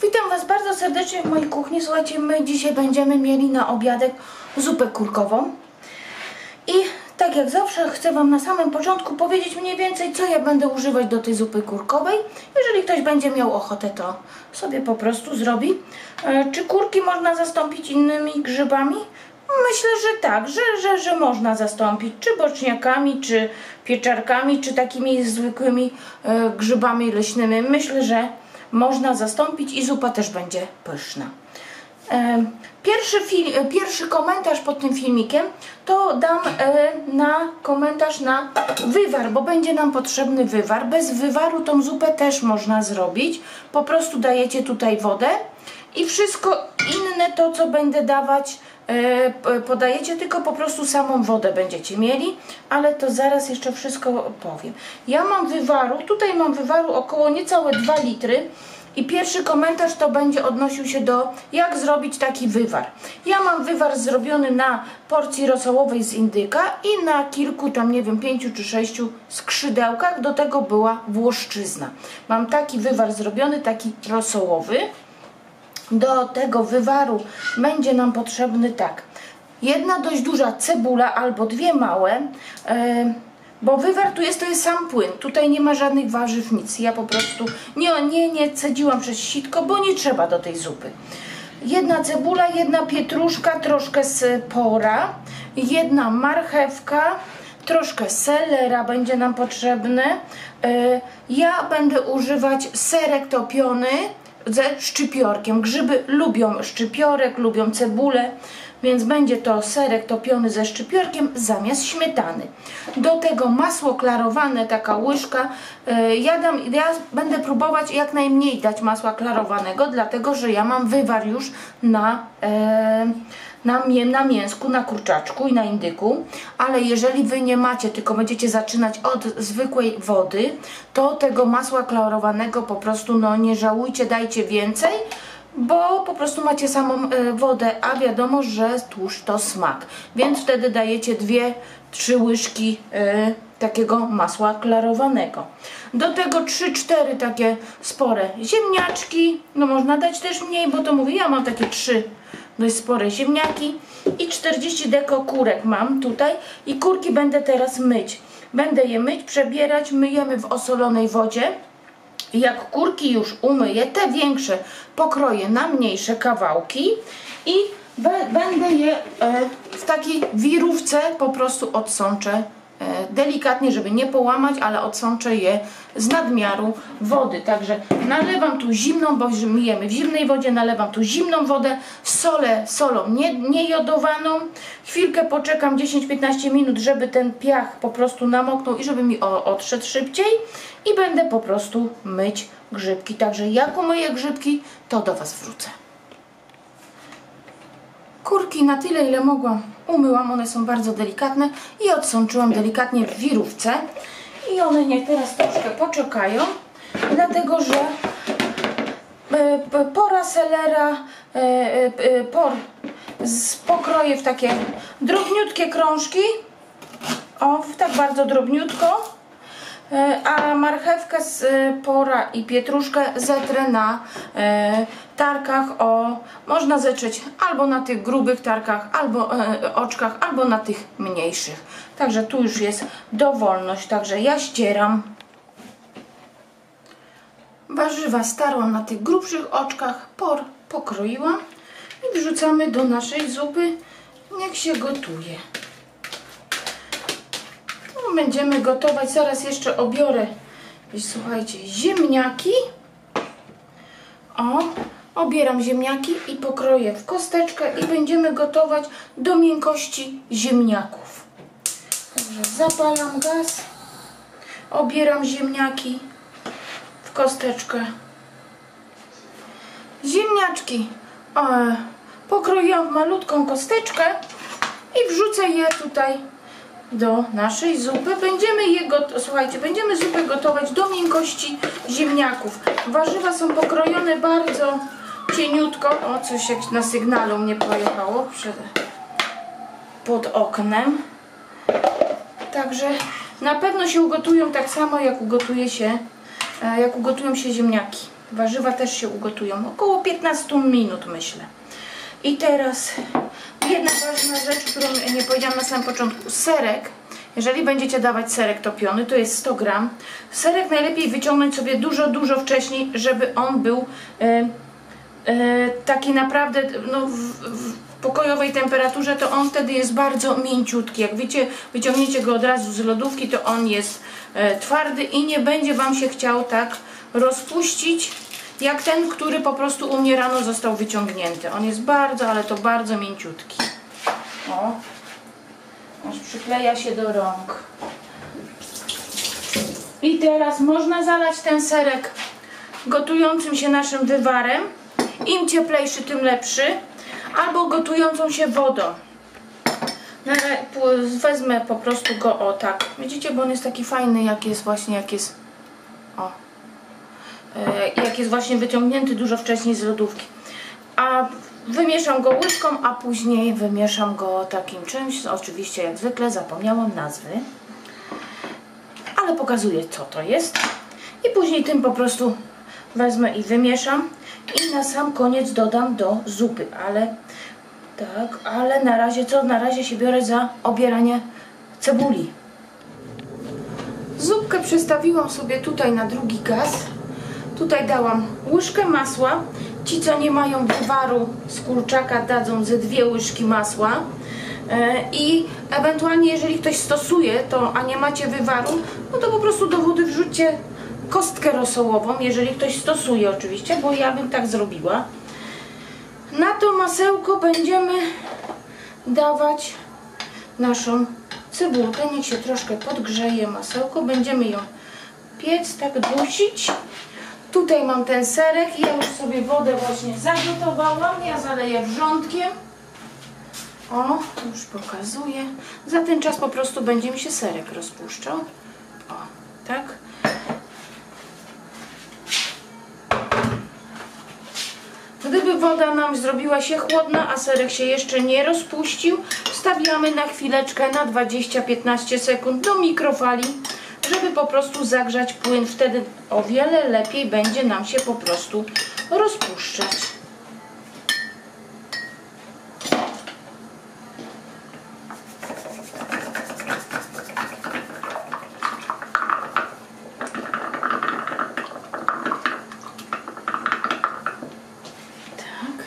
Witam Was bardzo serdecznie w mojej kuchni. Słuchajcie, my dzisiaj będziemy mieli na obiadek zupę kurkową. I tak jak zawsze chcę Wam na samym początku powiedzieć mniej więcej, co ja będę używać do tej zupy kurkowej. Jeżeli ktoś będzie miał ochotę, to sobie po prostu zrobi. Czy kurki można zastąpić innymi grzybami? Myślę, że tak, że można zastąpić, czy boczniakami, czy pieczarkami, czy takimi zwykłymi grzybami leśnymi. Myślę, że można zastąpić i zupa też będzie pyszna. Pierwszy komentarz pod tym filmikiem to dam na komentarz na wywar, bo będzie nam potrzebny wywar. Bez wywaru tą zupę też można zrobić. Po prostu dajecie tutaj wodę i wszystko inne to, co będę dawać, podajecie, tylko po prostu samą wodę będziecie mieli, ale to zaraz jeszcze wszystko powiem. Ja mam wywaru, tutaj mam wywaru około niecałe 2 litry i pierwszy komentarz to będzie odnosił się do jak zrobić taki wywar. Ja mam wywar zrobiony na porcji rosołowej z indyka i na kilku tam, nie wiem, 5 czy 6 skrzydełkach, do tego była włoszczyzna. Mam taki wywar zrobiony, taki rosołowy. Do tego wywaru będzie nam potrzebny tak, jedna dość duża cebula albo 2 małe, bo wywar to jest sam płyn, tutaj nie ma żadnych warzyw, nic. Ja po prostu nie cedziłam przez sitko, bo nie trzeba do tej zupy. Jedna cebula, jedna pietruszka, troszkę z pora, jedna marchewka, troszkę selera będzie nam potrzebny. Ja będę używać serek topiony ze szczypiorkiem. Grzyby lubią szczypiorek, lubią cebulę, więc będzie to serek topiony ze szczypiorkiem zamiast śmietany. Do tego masło klarowane, taka łyżka. Ja będę próbować jak najmniej dać masła klarowanego, dlatego że ja mam wywar już na mięsku, na kurczaczku i na indyku, ale jeżeli Wy nie macie, tylko będziecie zaczynać od zwykłej wody, to tego masła klarowanego po prostu nie żałujcie, dajcie więcej, bo po prostu macie samą wodę, a wiadomo, że tłuszcz to smak, więc wtedy dajecie 2-3 łyżki takiego masła klarowanego. Do tego 3-4 takie spore ziemniaczki, można dać też mniej, bo to mówię, ja mam takie 3 dość spore ziemniaki i 40 deko kurek mam tutaj i kurki będę teraz myć. Będę je myć, przebierać, myjemy w osolonej wodzie. Jak kurki już umyję, te większe pokroję na mniejsze kawałki i będę je w takiej wirówce po prostu odsączę delikatnie, żeby nie połamać, ale odsączę je z nadmiaru wody. Także nalewam tu zimną, bo myjemy w zimnej wodzie, nalewam tu zimną wodę, solą niejodowaną. Chwilkę poczekam, 10-15 minut, żeby ten piach po prostu namoknął i żeby mi odszedł szybciej i będę po prostu myć grzybki. Także jak umyję grzybki, to do Was wrócę. Kurki na tyle, ile mogłam, umyłam, one są bardzo delikatne i odsączyłam delikatnie w wirówce i one niech teraz troszkę poczekają, dlatego że pora selera pokroję w takie drobniutkie krążki, tak bardzo drobniutko, a marchewkę z pora i pietruszkę zetrę na tarkach, można zetrzeć albo na tych grubych tarkach, albo oczkach, albo na tych mniejszych. Także tu już jest dowolność, także ja ścieram. Warzywa starłam na tych grubszych oczkach, pokroiłam i wrzucamy do naszej zupy, niech się gotuje. Będziemy gotować, zaraz jeszcze obiorę, słuchajcie, ziemniaki. Obieram ziemniaki i pokroję w kosteczkę i będziemy gotować do miękkości ziemniaków. Także zapalam gaz, obieram ziemniaki w kosteczkę. Ziemniaczki pokroiłam w malutką kosteczkę i wrzucę je tutaj do naszej zupy. Będziemy zupę gotować do miękkości ziemniaków. Warzywa są pokrojone bardzo cieniutko. Coś jak na sygnalu mnie pojechało pod oknem. Także na pewno się ugotują tak samo, jak ugotują się ziemniaki. Warzywa też się ugotują. Około 15 minut, myślę. I teraz jedna ważna rzecz, którą nie powiedziałam na samym początku. Serek. Jeżeli będziecie dawać serek topiony, to jest 100 gram. Serek najlepiej wyciągnąć sobie dużo wcześniej, żeby on był taki naprawdę no, w pokojowej temperaturze, to on wtedy jest bardzo mięciutki. Jak wiecie, wyciągniecie go od razu z lodówki, to on jest twardy i nie będzie Wam się chciał tak rozpuścić, jak ten, który po prostu u mnie rano został wyciągnięty. On jest bardzo, ale to bardzo mięciutki. O, aż przykleja się do rąk. I teraz można zalać ten serek gotującym się naszym wywarem. Im cieplejszy, tym lepszy. Albo gotującą się wodą. Wezmę po prostu go o tak. Widzicie, bo on jest taki fajny, jak jest właśnie, jak jest właśnie wyciągnięty dużo wcześniej z lodówki. A wymieszam go łyżką, a później wymieszam go takim czymś. Oczywiście, jak zwykle, zapomniałam nazwy. Ale pokazuję, co to jest. I później tym po prostu wezmę i wymieszam. I na sam koniec dodam do zupy. Ale na razie co? Na razie się biorę za obieranie cebuli. Zupkę przestawiłam sobie tutaj na drugi gaz. Tutaj dałam łyżkę masła. Ci, co nie mają wywaru z kurczaka, dadzą ze 2 łyżki masła. I ewentualnie, jeżeli ktoś stosuje to, a nie macie wywaru, no to po prostu do wody wrzućcie kostkę rosołową, jeżeli ktoś stosuje oczywiście, bo ja bym tak zrobiła. Na to masełko będziemy dawać naszą cebulkę. Niech się troszkę podgrzeje masełko. Będziemy ją piec, tak dusić. Tutaj mam ten serek. Ja już sobie wodę właśnie zagotowałam. Ja zaleję wrzątkiem. O, już pokazuję. Za ten czas po prostu będzie mi się serek rozpuszczał. O, tak. Gdyby woda nam zrobiła się chłodna, a serek się jeszcze nie rozpuścił, wstawiamy na chwileczkę, na 20-15 sekund do mikrofali, żeby po prostu zagrzać płyn. Wtedy o wiele lepiej będzie nam się po prostu rozpuszczać.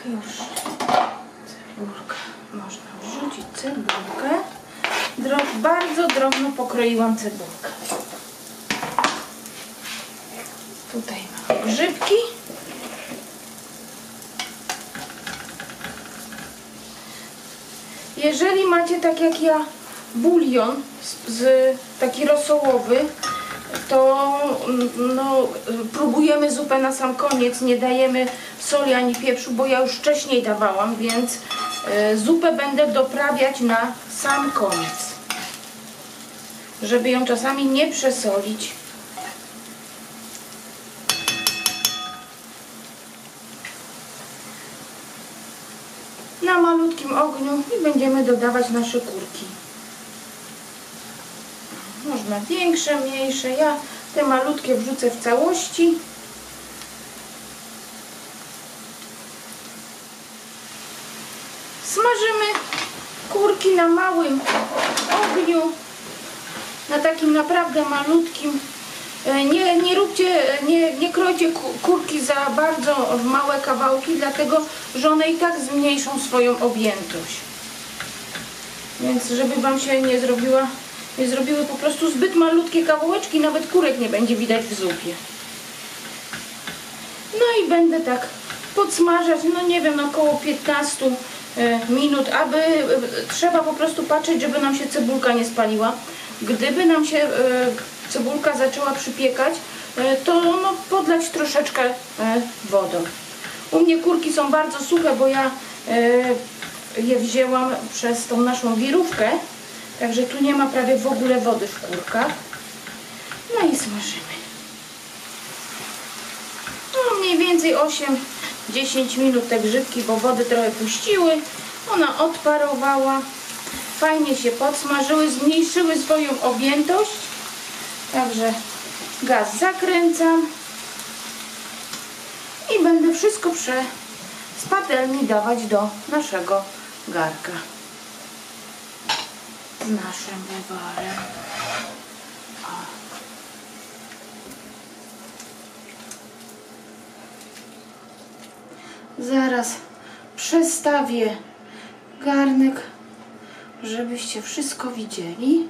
Już cebulkę można wrzucić, cebulkę. Bardzo drobno pokroiłam cebulkę. Tutaj mam grzybki. Jeżeli macie tak jak ja bulion taki rosołowy, to no, próbujemy zupę na sam koniec, nie dajemy soli ani pieprzu, bo ja już wcześniej dawałam, więc zupę będę doprawiać na sam koniec, żeby ją czasami nie przesolić. Na malutkim ogniu i będziemy dodawać nasze kurki. Można większe, mniejsze. Ja te malutkie wrzucę w całości. Smażymy kurki na małym ogniu, na takim naprawdę malutkim. Nie krojcie kurki za bardzo małe kawałki, dlatego że one i tak zmniejszą swoją objętość. Więc żeby Wam się nie zrobiły po prostu zbyt malutkie kawałeczki, nawet kurek nie będzie widać w zupie. No i będę tak podsmażać, no nie wiem, około 15 minut, aby trzeba po prostu patrzeć, żeby nam się cebulka nie spaliła. Gdyby nam się cebulka zaczęła przypiekać, to no, podlać troszeczkę wodą. U mnie kurki są bardzo suche, bo ja je wzięłam przez tą naszą wirówkę, także tu nie ma prawie w ogóle wody w kurkach. No i smażymy. No mniej więcej 8-10 minut te grzybki, bo wody trochę puściły. Ona odparowała. Fajnie się podsmażyły, zmniejszyły swoją objętość. Także gaz zakręcam. będę wszystko z patelni dawać do naszego garka z naszym wywarem. Zaraz przestawię garnek, żebyście wszystko widzieli.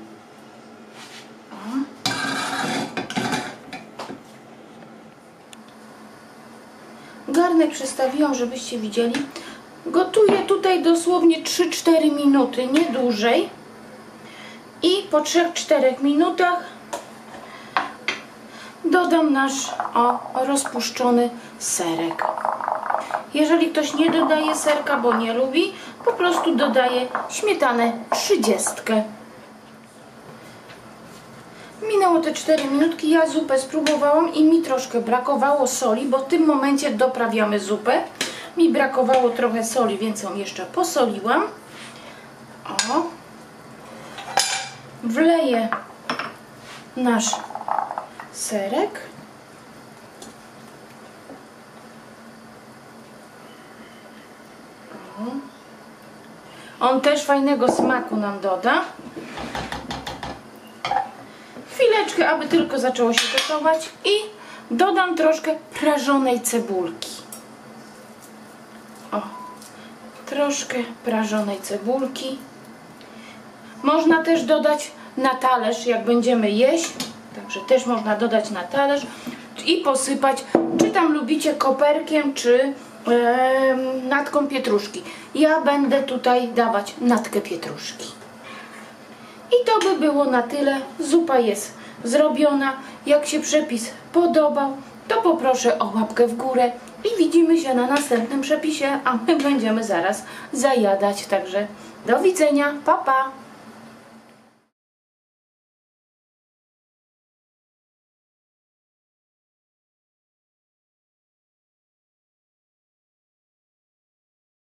Garnek przestawiłam, żebyście widzieli. Gotuję tutaj dosłownie 3-4 minuty, nie dłużej. I po 3-4 minutach dodam nasz rozpuszczony serek. Jeżeli ktoś nie dodaje serka, bo nie lubi, po prostu dodaje śmietanę 30. Minęło te 4 minutki, ja zupę spróbowałam i mi troszkę brakowało soli, bo w tym momencie doprawiamy zupę. Mi brakowało trochę soli, więc ją jeszcze posoliłam. Wleję nasz serek. On też fajnego smaku nam doda. Chwileczkę, aby tylko zaczęło się gotować i dodam troszkę prażonej cebulki. Troszkę prażonej cebulki. Można też dodać na talerz, jak będziemy jeść. Także też można dodać na talerz i posypać, czy tam lubicie koperkiem, czy natką pietruszki. Ja będę tutaj dawać natkę pietruszki. I to by było na tyle. Zupa jest zrobiona. Jak się przepis podobał, to poproszę o łapkę w górę i widzimy się na następnym przepisie, a my będziemy zaraz zajadać. Także do widzenia, pa pa!